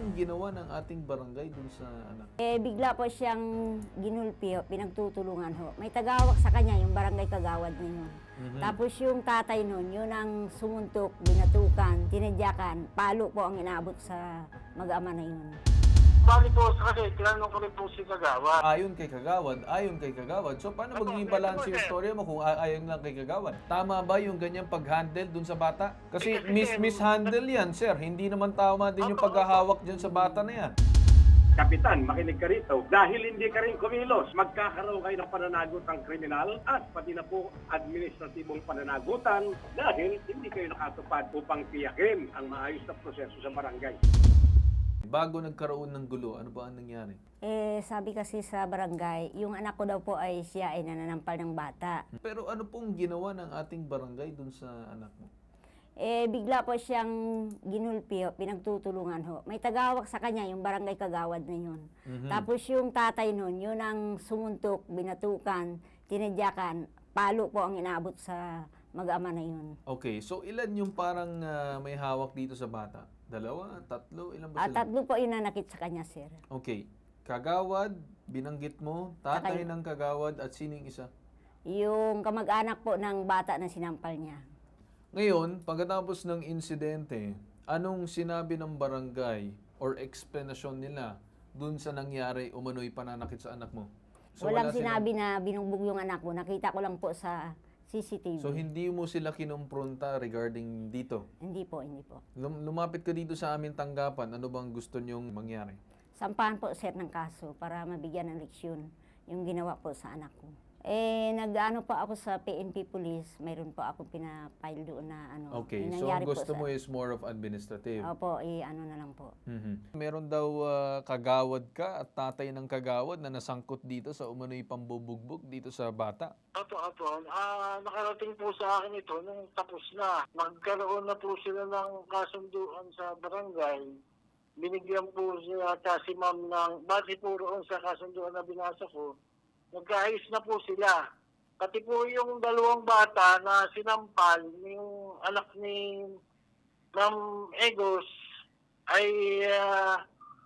pong ginawa ng ating barangay dun sa anak? Bigla po siyang ginulpi, pinagtutulungan ho. May tagawak sa kanya, yung barangay kagawad na yun. Tapos yung tatay nun, yun ang sumuntok, binatukan, tinadyakan, palo po ang inaabot sa mag-ama na yun. Bali po, kasi tinanong ko rin po si Kagawad. Ayon kay Kagawad. So, paano magiging balance yung storya mo kung ayon lang kay Kagawad? Tama ba yung ganyang pag-handle dun sa bata? Kasi mishandle yan, sir. Hindi naman tama din yung paghahawak dyan sa bata na yan. Kapitan, makinig ka rito. Dahil hindi ka rin kumilos, magkakaroon kayo ng pananagutang kriminal at pati na po administratibong pananagutan dahil hindi kayo nakatupad upang tiyakin ang maayos na proseso sa barangay. Bago nagkaroon ng gulo, ano ba ang nangyari? Sabi kasi sa barangay, yung anak ko daw po ay siya ay nananampal ng bata. Pero ano pong ginawa ng ating barangay dun sa anak mo? Bigla po siyang ginulpi, pinagtutulungan ho. May tagawak sa kanya, yung barangay kagawad na yun. Tapos yung tatay nun, yun ang sumuntok, binatukan, tinadyakan, palo po ang inaabot sa mag-ama na yun. Okay, so ilan yung parang may hawak dito sa bata? Dalawa? Tatlo? Ilan ba sila? Tatlo po inanakit sa kanya, sir. Okay, Kagawad, binanggit mo, tatay ng Kagawad at sining isa? Yung kamag-anak po ng bata na sinampal niya. Ngayon, pagkatapos ng insidente, anong sinabi ng barangay or explanation nila dun sa nangyari umano'y pananakit sa anak mo? So, Walang wala sinabi na binugbog yung anak ko. Nakita ko lang po sa CCTV. So hindi mo sila kinumpronta regarding dito? Hindi po, hindi po. Lumapit ka dito sa aming tanggapan, ano bang gusto nyong mangyari? Sampahan po, sir, ng kaso para mabigyan ng leksyon yung ginawa po sa anak ko. Nag-ano po ako sa PNP Police, mayroon po ako pinapile doon na ano. Okay, yung so nangyari ang gusto po mo is more of administrative. Opo, ano na lang po. Meron daw kagawad ka at tatay ng kagawad na nasangkot dito sa umano'y pambubugbog dito sa bata. Opo. Nakarating po sa akin ito nung tapos na. Nagkaroon na po sila ng kasunduan sa barangay. Binigyan po siya si ma'am ng, base po roon sa kasunduan na binasa ko, nagkaayos na po sila. Pati po yung dalawang bata na sinampal, yung anak ni Ma'am Egos, ay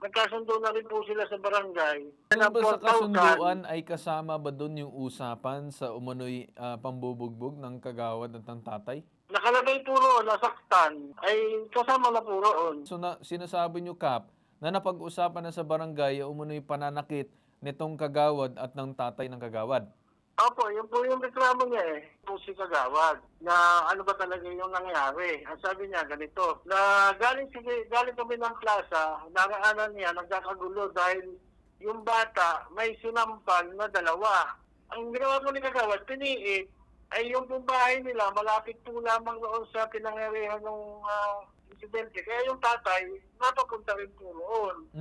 nagkasundo na rin po sila sa barangay. Doon ba sa kasunduan ay kasama ba doon yung usapan sa umano'y pambubugbog ng kagawad at ng tatay? Nakalagay po roon, nasaktan, ay kasama na po roon. So sinasabi nyo, Kap, na napag-usapan na sa barangay umano'y pananakit nitong kagawad at ng tatay ng kagawad. Opo, yun po yung reklamo niya po si Kagawad, na ano ba talaga yung nangyari. Ang sabi niya ganito, na galing kami ng plaza, naraanan niya, nagkakagulo dahil yung bata may sinampal na dalawa. Ang ginawa po ni Kagawad, piniit, ay yung bahay nila, malapit po lamang roon sa pinangyarihan ng insidente. Kaya yung tatay, napapunta rin po roon.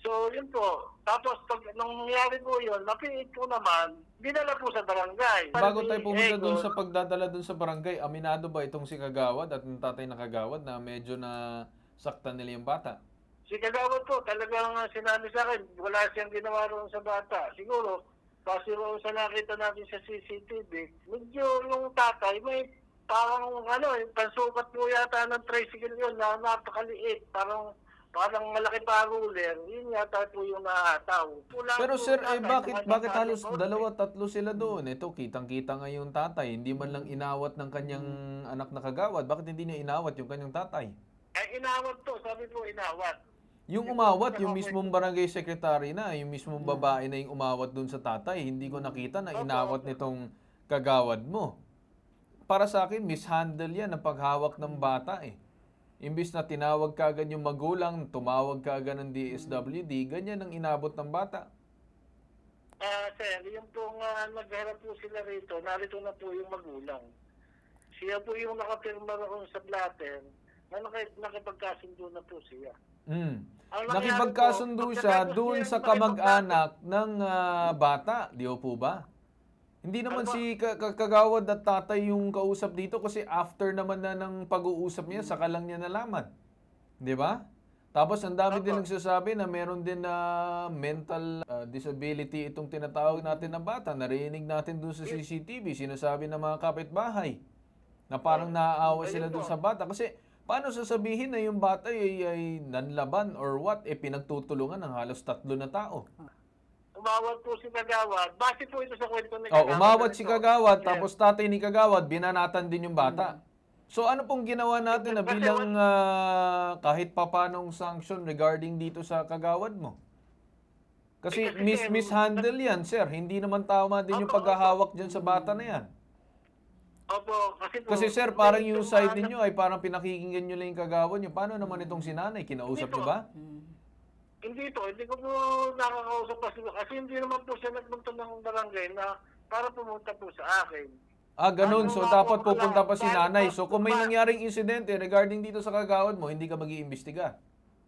So, yun po. Tapos, nung nangyari po yun, napiit po naman, dinala po sa barangay. Bago tayo pumunta doon sa pagdadala doon sa barangay, aminado ba itong si Kagawad at ng tatay na Kagawad na medyo na saktan nila yung bata? Si Kagawad po, talagang sinabi sa akin, wala siyang ginawa roon sa bata. Siguro, kasi roon sa nakita natin sa CCTV, medyo yung tatay, may parang pansukat po yata ng tricycle yun na napakaliit. Parang malaki pa ruler, yun yata po yung naataw. Pero sir, bakit halos dalawa, tatlo sila doon? Ito, kitang-kita nga yung tatay. Hindi man lang inawat ng kanyang anak na Kagawad. Bakit hindi niya inawat yung kanyang tatay? Inawat po, sabi po inawat. Yung umawat, yung mismong barangay secretary na, yung mismong babae na yung umawat doon sa tatay, hindi ko nakita na inawat nitong Kagawad mo. Para sa akin, mishandle yan ang paghawak ng bata eh. Imbis na tinawag ka agad yung magulang, tumawag ka agad ng DSWD, ganyan ang inabot ng bata. Sir, yung pong nagharap po sila rito, narito na po yung magulang. Siya po yung nakapirma roon sa blatter, na nakipagkasundo na po siya. Nakipagkasundo siya doon sa kamag-anak ng bata, di po ba? Hindi naman si Kagawad at tatay yung kausap dito kasi after naman na ng pag-uusap niya, saka lang niya nalaman. Di ba? Tapos ang dami din nagsasabi na meron din na mental disability itong tinatawag natin na bata. Narinig natin doon sa CCTV, sinasabi ng mga kapitbahay na parang naaawa sila doon sa bata. Kasi Paano sasabihin na yung bata ay nanlaban or what? Pinagtutulungan ng halos 3 na tao. Umawat po si Kagawad. Base po ito sa kwento ni Oh, Kagawad. umawat si Ganito. Kagawad, Sir, tapos tatay ni Kagawad, binanatan din yung bata. So ano pong ginawa natin na bilang kahit papanong sanction regarding dito sa Kagawad mo? Kasi Kasi, mishandle yan, sir. Hindi naman tama din yung Opo, paghahawak dyan sa bata na yan. Opo, kasi po. Kasi sir, parang yung side anak- ninyo ay parang pinakikinggan nyo lang yung Kagawad nyo. Paano naman itong sinanay? Kinausap nyo ba? Hindi ko po nakakausap kasi hindi naman po siya nagpunta ng barangay na para pumunta po sa akin. Ganun. Ano So, nga dapat po, pupunta pa si kailangan- nanay. So, kung may nangyaring insidente regarding dito sa Kagawad mo, hindi ka mag-iimbestiga.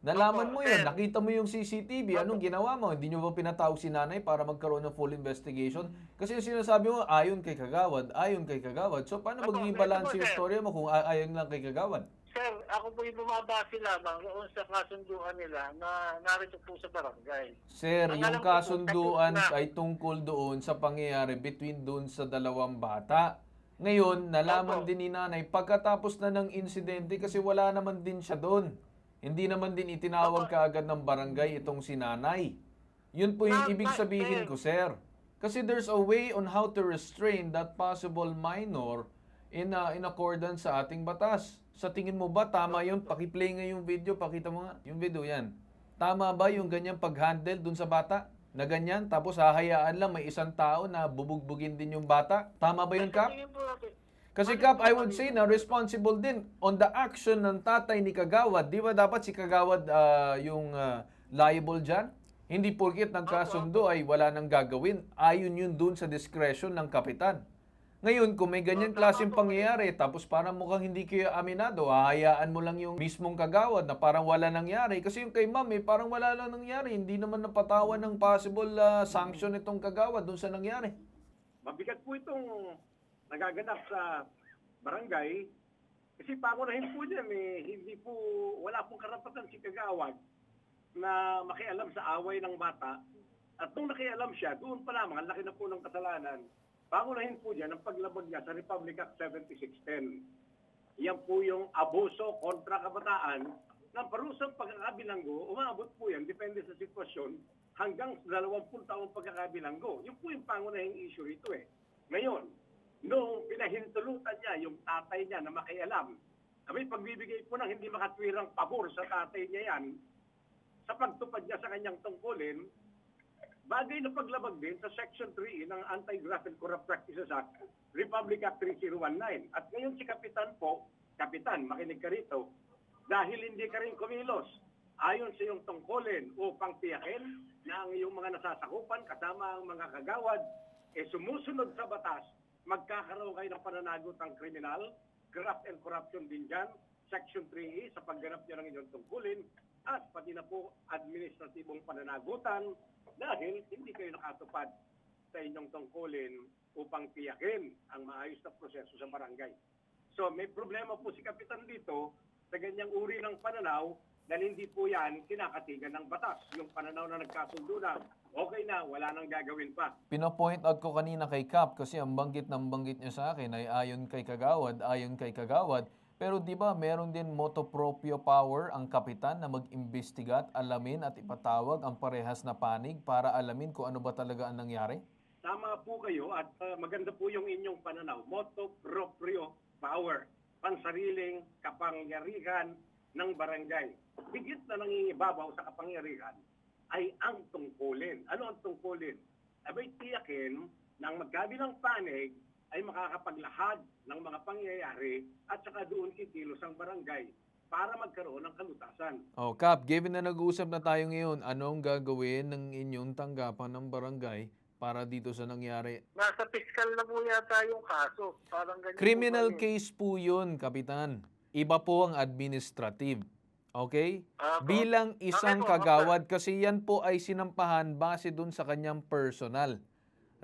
Nalaman mo yun. sir. Nakita mo yung CCTV. Anong ginawa mo? Hindi nyo ba pinatawag si nanay para magkaroon ng full investigation? Kasi yung sinasabi mo, ayon kay Kagawad, ayon kay Kagawad. So, paano Opo, magiging ito po, balance yung sir. storya mo kung ayon lang kay Kagawad? Sir, ako po yung bumabase lamang noon sa kasunduan nila na narito po sa barangay. Sir, Ang yung alam ko po, kasunduan tapos na. ay tungkol doon sa pangyayari between doon sa dalawang bata. Ngayon, nalaman Opo. din ni nanay pagkatapos na ng insidente kasi wala naman din siya doon. Hindi naman din itinawag Opo. kaagad ng barangay itong si nanay. Yun po yung ibig sabihin ko, sir. Kasi there's a way on how to restrain that possible minor in accordance sa ating batas. Sa tingin mo ba tama yun? Pakiplay nga yung video, pakita mo nga. Yung video yan. Tama ba yung ganyang pag-handle dun sa bata? Na ganyan, tapos hahayaan lang may isang tao na bubugbugin din yung bata? Tama ba yun, Kap? Tingin po natin. Kasi Kap, I would say na responsible din on the action ng tatay ni Kagawad. Di ba dapat si Kagawad yung liable dyan? Hindi porkit nagkasundo ay wala nang gagawin. Ayon yun dun sa discretion ng kapitan. Ngayon, kung may ganyan klaseng pangyayari, tapos parang mukhang hindi kayo aminado, hahayaan mo lang yung mismong Kagawad na parang wala nangyari. Kasi yung kay ma'am, parang wala lang nangyari. Hindi naman napatawan ng possible sanction itong Kagawad dun sa nangyari. Mabigat po itong nagaganap sa barangay kasi pangunahin po niya hindi po, wala pong karapatan si Kagawad na makialam sa away ng bata. At nung nakialam siya, doon pa lamang, ang laki na po ng kasalanan. Pangunahin po niya ng paglabag niya sa Republic Act 7610. Yan po yung abuso kontra kabataan ng parusang pagkakabilanggo. Umabot po yan, depende sa sitwasyon, hanggang 20 taong pagkakabilanggo. Yun po yung pangunahing issue rito eh. Ngayon, nung pinahintulutan niya yung tatay niya na makialam, kami pagbibigay po ng hindi makatwirang pabor sa tatay niya yan, sa pagtupad niya sa kanyang tungkulin, bagay na paglabag din sa Section 3 ng Anti-Graft and Corrupt Practices Act, Republic Act 3019. At ngayon si Kapitan po, Kapitan, makinig ka rito, dahil hindi ka rin kumilos ayon sa iyong tungkulin upang tiyakin na ang iyong mga nasasakupan kasama ang mga kagawad sumusunod sa batas, magkakaroon kayo ng pananagutang kriminal, graft and corruption din dyan, Section 3E sa pagganap niya ng inyong tungkulin, at pati na po administratibong pananagutan dahil hindi kayo nakatupad sa inyong tungkulin upang tiyakin ang maayos na proseso sa barangay. So may problema po si Kapitan dito sa ganyang uri ng pananaw dahil hindi po yan kinakatigan ng batas. Yung pananaw na nagkasundo na, okay na, wala nang gagawin pa. Pino-point out ko kanina kay Kap kasi ang banggit niya sa akin ay ayon kay Kagawad. Pero di ba meron din motu proprio power ang kapitan na mag-imbestiga at alamin at ipatawag ang parehas na panig para alamin kung ano ba talaga ang nangyari? Tama po kayo at maganda po yung inyong pananaw. Motu proprio power, pansariling kapangyarihan ng barangay. Higit na nangingibabaw sa kapangyarihan ay ang tungkulin. Ano ang tungkulin? Abay tiyakin ng magkabilang panig ay makakapaglahad ng mga pangyayari at saka doon kikilos ang barangay para magkaroon ng kalutasan. Oh, Kap, given na nag-uusap na tayo ngayon, anong gagawin ng inyong tanggapan ng barangay para dito sa nangyari? Nasa fiscal na po yata yung kaso. Parang ganyan Criminal po ba case po yun, Kapitan. Iba po ang administrative. Okay? Bilang isang kagawad, kasi yan po ay sinampahan base dun sa kanyang personal.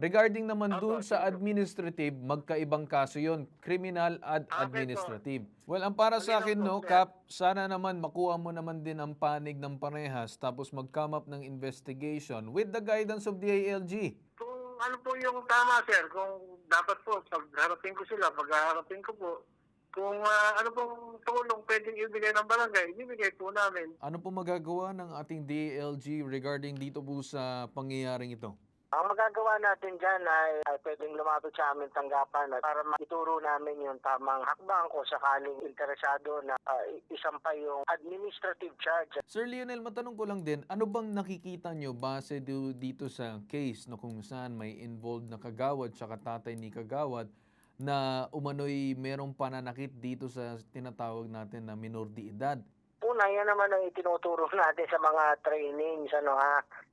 Regarding naman dun sa administrative, magkaibang kaso yun. Criminal at administrative. Well, ang para sa akin, no, Kap, sana naman makuha mo naman din ang panig ng parehas tapos mag-come up ng investigation with the guidance of the ALG. Kung ano po yung tama, sir, kung dapat po, pagharapin ko sila, pagharapin ko po, Kung ano pong tulong pwedeng ibigay ng barangay, ibibigay po namin. Ano po magagawa ng ating DILG regarding dito po sa pangyayaring ito? Ang magagawa natin dyan ay pwedeng lumapit sa aming tanggapan para maituro namin yung tamang hakbang kung sakaling interesado na isampay yung administrative charge. Sir Lionel, matanong ko lang din, ano bang nakikita nyo base dito sa case na kung saan may involved na kagawad tsaka tatay ni kagawad na umano'y merong pananakit dito sa tinatawag natin na minor de edad? Una, yan naman ang itinuturo natin sa mga trainings,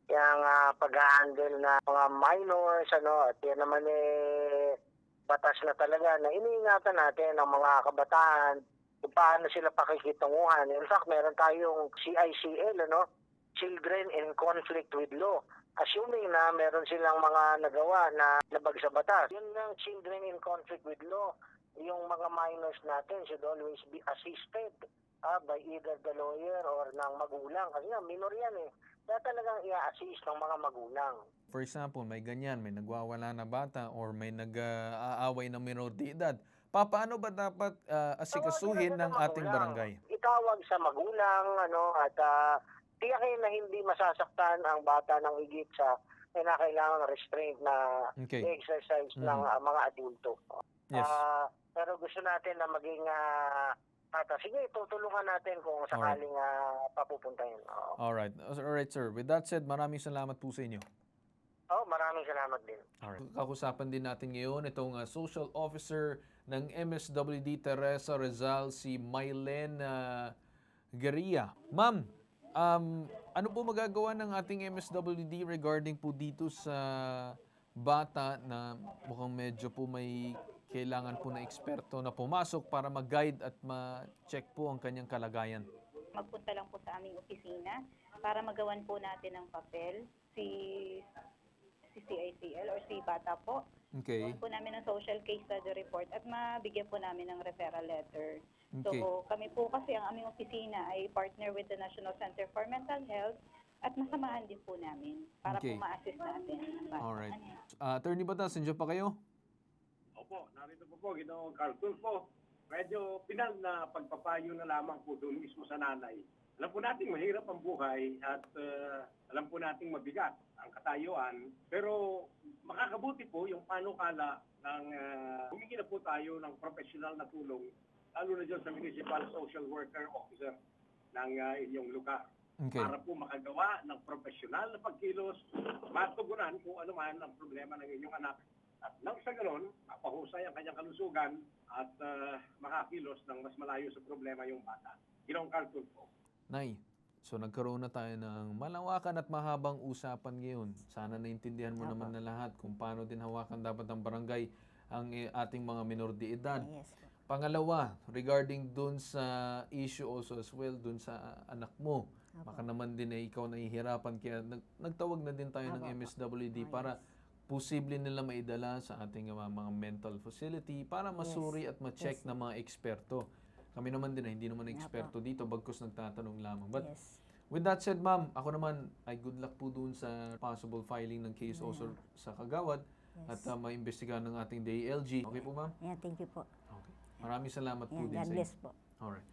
yung pag-handle na mga minors, at yan naman batas na talaga na iniingatan natin ang mga kabataan kung paano sila pakikitunguhan. In fact, meron tayong CICL, Children in Conflict with Law. Assuming na meron silang mga nagawa na labag sa batas. Yun ng Children in Conflict with Law, yung mga minors natin should always be assisted by either the lawyer or ng magulang. Kasi nga, minor yan Kaya talagang i-assist ng mga magulang. For example, may ganyan, may nagwawala na bata or may nag-aaway ng minor de edad. Paano ba dapat asikasuhin ng ating barangay? Itawag sa magulang, at tiyakin na hindi masasaktan ang bata ng higit sa kailangan restraint na Okay. exercise ng mga adulto. Yes. Pero gusto natin na maging sige, tutulungan natin kung sakaling papupuntahin. Alright. Alright, sir. With that said, maraming salamat po sa inyo. Maraming salamat din. Alright. Kakusapan din natin ngayon itong social officer ng MSWD Teresa Rizal, si Mylen Garia. Ma'am, ano po magagawa ng ating MSWD regarding po dito sa bata na mukhang medyo po may kailangan po na eksperto na pumasok para mag-guide at ma-check po ang kanyang kalagayan? Magpunta lang po sa aming opisina para magawan po natin ng papel si CICL or si bata po. Okay. Gawan po namin ng social case study report at mabigyan po namin ng referral letter. Okay. So kami po kasi ang aming opisina ay partner with the National Center for Mental Health at masamahan din po namin para Okay. po ma-assist natin ang bata. Alright. Ano yan? Attorney Batas, nandiyan pa kayo? Opo, narito po, Ginoong Carlton po. Medyo pinal na pagpapayo na lamang po doon mismo sa nanay. Alam po natin mahirap ang buhay at alam po natin mabigat ang katayuan. Pero makakabuti po yung panukala ng humingi na po tayo ng professional na tulong, lalo na dyan sa Municipal Social Worker Officer ng inyong lugar. Okay. Para po makagawa ng professional na pagkilos, matugunan kung ano man ang problema ng inyong anak. At nang sa ganon, mapahusay ang kanyang kalusugan at makakilos ng mas malayo sa problema yung bata. Ginoong Carlton po. Nay, so nagkaroon na tayo ng malawakan at mahabang usapan ngayon. Sana naintindihan mo naman na lahat kung paano din hawakan dapat ng barangay ang ating mga minor de edad. Yes po. Pangalawa, regarding dun sa issue also as well, dun sa anak mo. Baka naman din ikaw nahihirapan kaya nagtawag na din tayo ng MSWD para posible nila maidala sa ating mga mental facility para masuri at ma-check ng mga eksperto. Kami naman din hindi naman eksperto dito bagkus nagtatanong lamang. But Yes. with that said, ma'am, ako naman ay good luck po dun sa possible filing ng case also sa Kagawad at maimbestigahan ng ating DILG. Okay po, ma'am? Yeah, thank you po. Okay. Maraming salamat po Yeah, din God sa bless inyo. po. Alright.